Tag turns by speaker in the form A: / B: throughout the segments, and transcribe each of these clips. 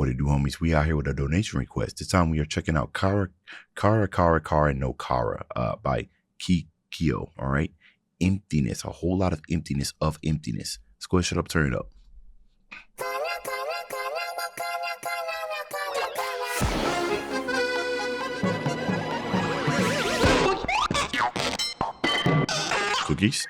A: What it do, homies? We out here with a donation request. This time we are checking out Kara No Kara by Kikuo. All right, Emptiness, a whole lot of emptiness. Let's go ahead, shut up, turn it up. Cookies.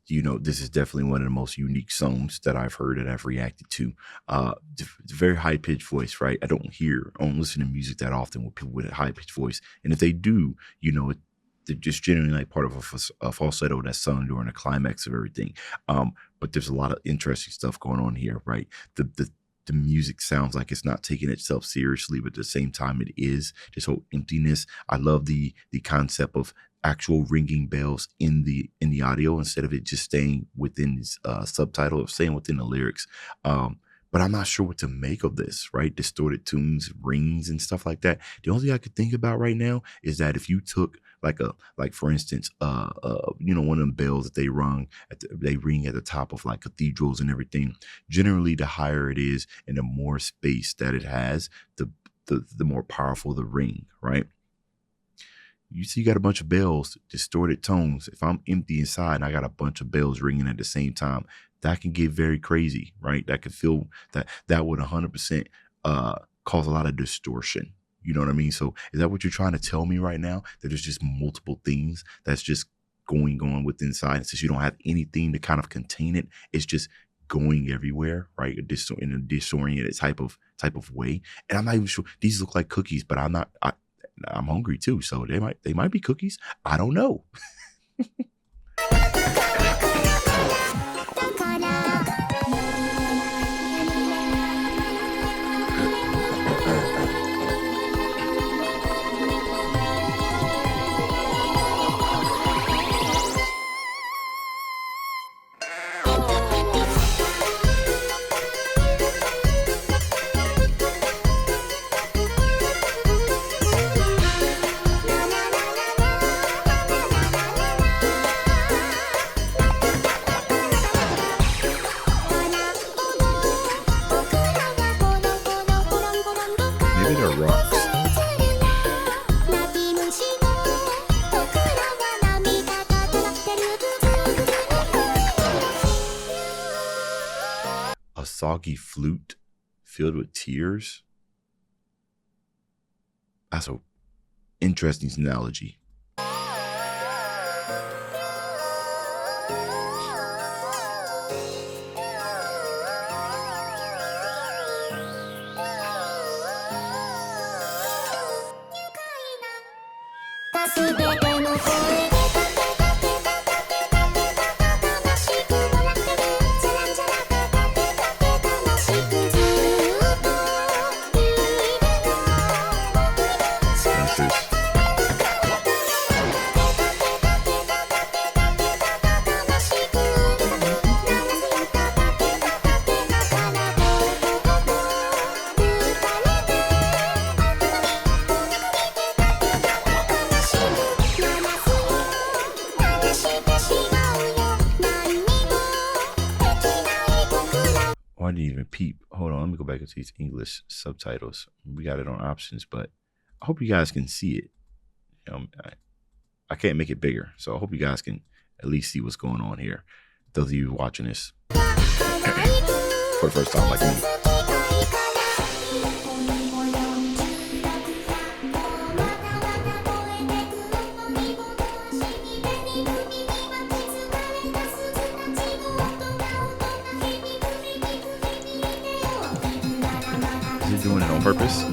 A: You know, this is definitely one of the most unique songs that I've heard and I've reacted to. Very high pitched voice, right? I don't listen to music that often with people with a high pitched voice, and if they do, you know, they're just generally like part of a falsetto that's sung during the climax of everything. But there's a lot of interesting stuff going on here, right? The music sounds like it's not taking itself seriously, but at the same time it is. This whole emptiness. I love the concept of actual ringing bells in the audio instead of it just staying within this subtitle or staying within the lyrics. But I'm not sure what to make of this, right? Distorted tunes, rings, and stuff like that. The only thing I could think about right now is that if you took like for instance, you know, one of them bells that they ring at the top of like cathedrals and everything. Generally, the higher it is and the more space that it has, the more powerful the ring, right? You see, you got a bunch of bells, distorted tones. If I'm empty inside and I got a bunch of bells ringing at the same time, that can get very crazy, right? That could feel that would 100% cause a lot of distortion. You know what I mean? So is that what you're trying to tell me right now? That there's just multiple things that's just going on with inside. And since you don't have anything to kind of contain it, it's just going everywhere, right? In a disoriented type of way. And I'm not even sure. These look like cookies, but I'm hungry too, so they might be cookies. I don't know. Maybe they're rocks. A soggy flute filled with tears. That's an interesting analogy. I didn't even peep. Hold on, let me go back into these English subtitles. We got it on options, but I hope you guys can see it. I can't make it bigger. So I hope you guys can at least see what's going on here. Those of you watching this for the first time like me. Is he doing it on purpose?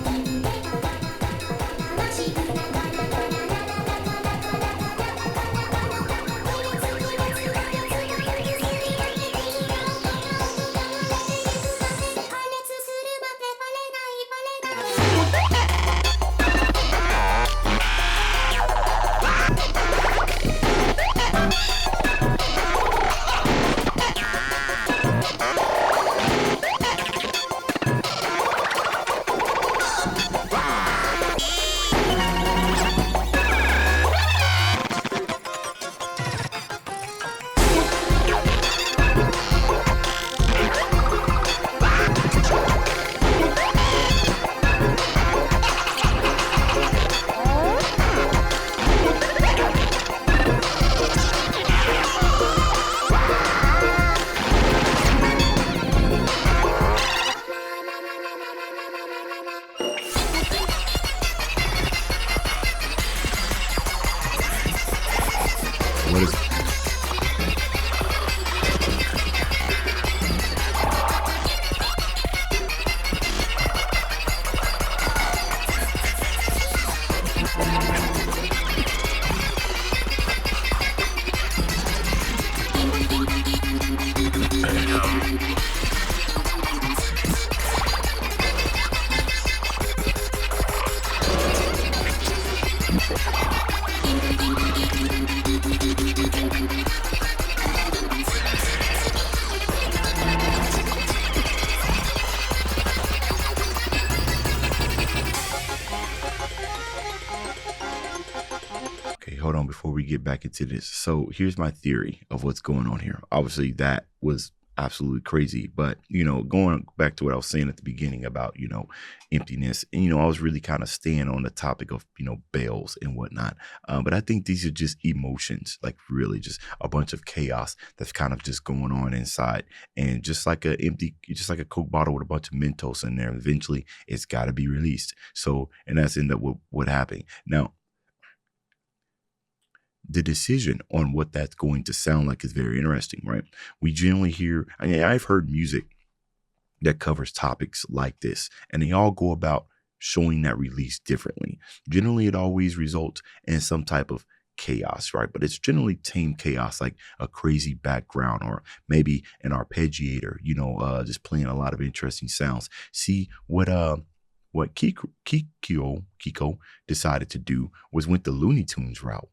A: What is it? Okay, hold on before we get back into this. So here's my theory of what's going on here. Obviously, that was absolutely crazy. But, going back to what I was saying at the beginning about, emptiness. And, I was really kind of staying on the topic of, bells and whatnot. But I think these are just emotions, like really just a bunch of chaos that's kind of just going on inside. And just like a Coke bottle with a bunch of Mentos in there, eventually it's got to be released. So, and that's end up with what happened. Now, the decision on what that's going to sound like is very interesting, right? We generally hear, I've heard music that covers topics like this, and they all go about showing that release differently. Generally, it always results in some type of chaos, right? But it's generally tame chaos, like a crazy background or maybe an arpeggiator, just playing a lot of interesting sounds. See what Kikuo decided to do was went the Looney Tunes route.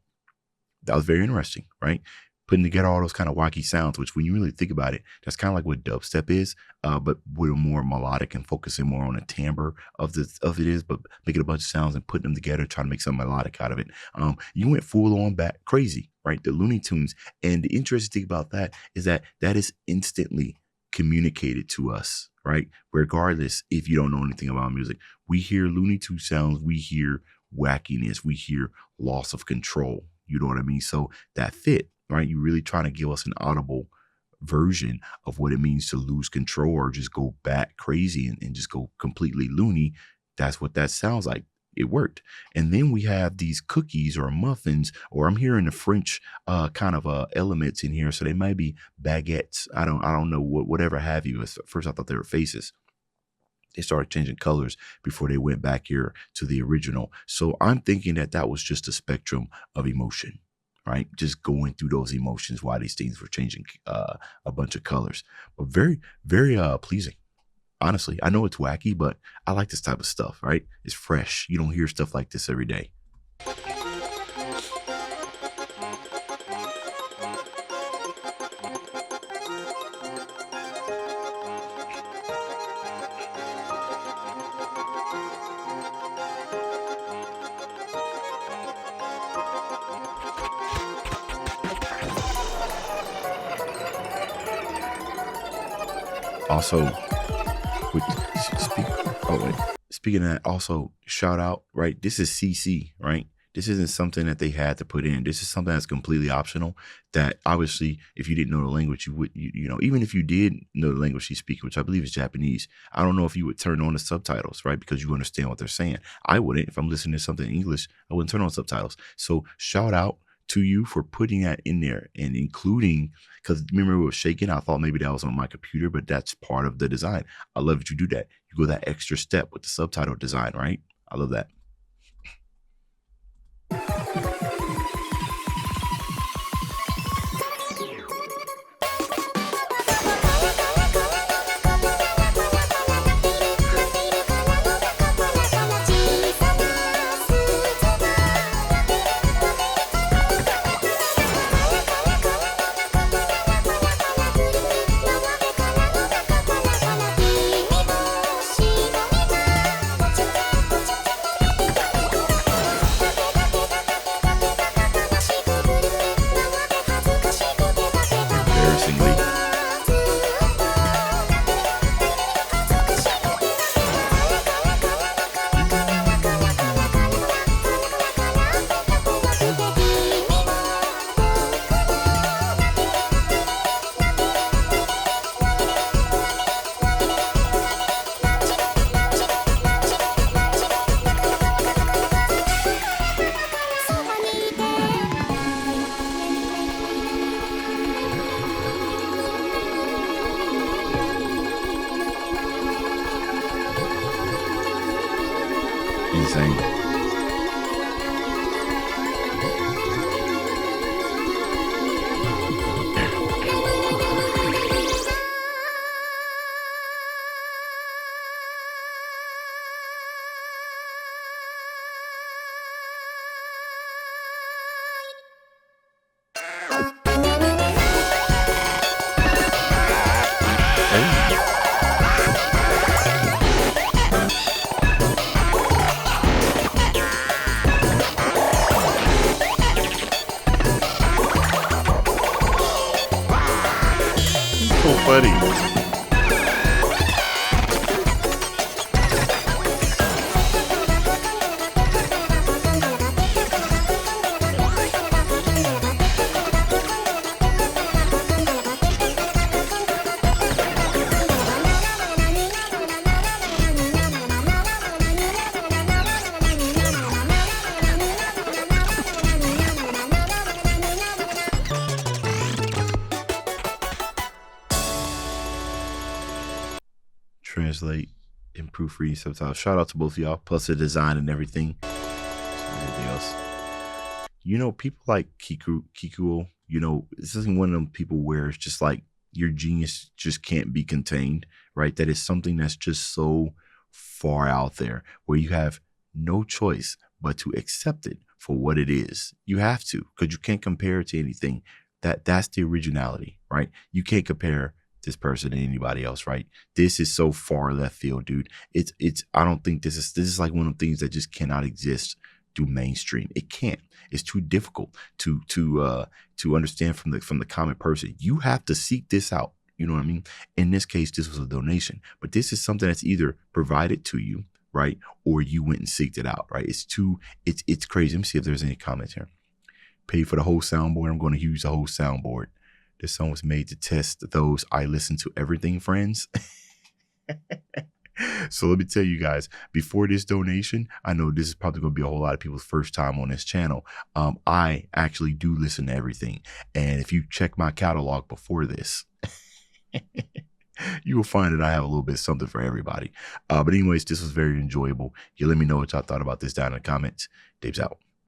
A: That was very interesting, right? Putting together all those kind of wacky sounds, which when you really think about it, that's kind of like what dubstep is, but with a more melodic and focusing more on the timbre of it is, but making a bunch of sounds and putting them together, trying to make something melodic out of it. You went full on back crazy, right? The Looney Tunes. And the interesting thing about that is that is instantly communicated to us, right? Regardless if you don't know anything about music, we hear Looney Tunes sounds, we hear wackiness, we hear loss of control. You know what I mean? So that fit, right? You're really trying to give us an audible version of what it means to lose control or just go bat crazy and just go completely loony. That's what that sounds like. It worked. And then we have these cookies or muffins, or I'm hearing the French kind of elements in here. So they might be baguettes. I don't know, whatever have you. At first I thought they were faces. They started changing colors before they went back here to the original. So I'm thinking that was just a spectrum of emotion, right? Just going through those emotions while these things were changing a bunch of colors. But very, very pleasing. Honestly, I know it's wacky, but I like this type of stuff, right? It's fresh. You don't hear stuff like this every day. Also, speaking of that, also shout out, right? This is CC, right? This isn't something that they had to put in. This is something that's completely optional. That obviously, if you didn't know the language, you would, even if you did know the language she's speaking, which I believe is Japanese, I don't know if you would turn on the subtitles, right? Because you understand what they're saying. I wouldn't. If I'm listening to something in English, I wouldn't turn on subtitles. So shout out to you for putting that in there and including, because remember it was shaking. I thought maybe that was on my computer, but that's part of the design. I love that you do that. You go that extra step with the subtitle design, right? I love that. Embarrassingly. Insane. Hey. So funny. Translate and proofread subtitles. Shout out to both of y'all, plus the design and everything. Everything else. People like Kikuo, this isn't one of them people where it's just like your genius just can't be contained, right? That is something that's just so far out there where you have no choice but to accept it for what it is. You have to, because you can't compare it to anything. That's the originality, right? You can't compare this person to anybody else, right? This is so far left field, dude. I don't think this is like one of the things that just cannot exist through mainstream. It can't. It's too difficult to understand from the common person. You have to seek this out. You know what I mean? In this case, this was a donation, but this is something that's either provided to you, right? Or you went and seeked it out, right? It's crazy. Let me see if there's any comments here. Paid for the whole soundboard. I'm going to use the whole soundboard. This song was made to test those I listen to everything friends. So let me tell you guys, before this donation, I know this is probably going to be a whole lot of people's first time on this channel. I actually do listen to everything. And if you check my catalog before this, you will find that I have a little bit of something for everybody. But anyways, this was very enjoyable. You let me know what y'all thought about this down in the comments. Dave's out.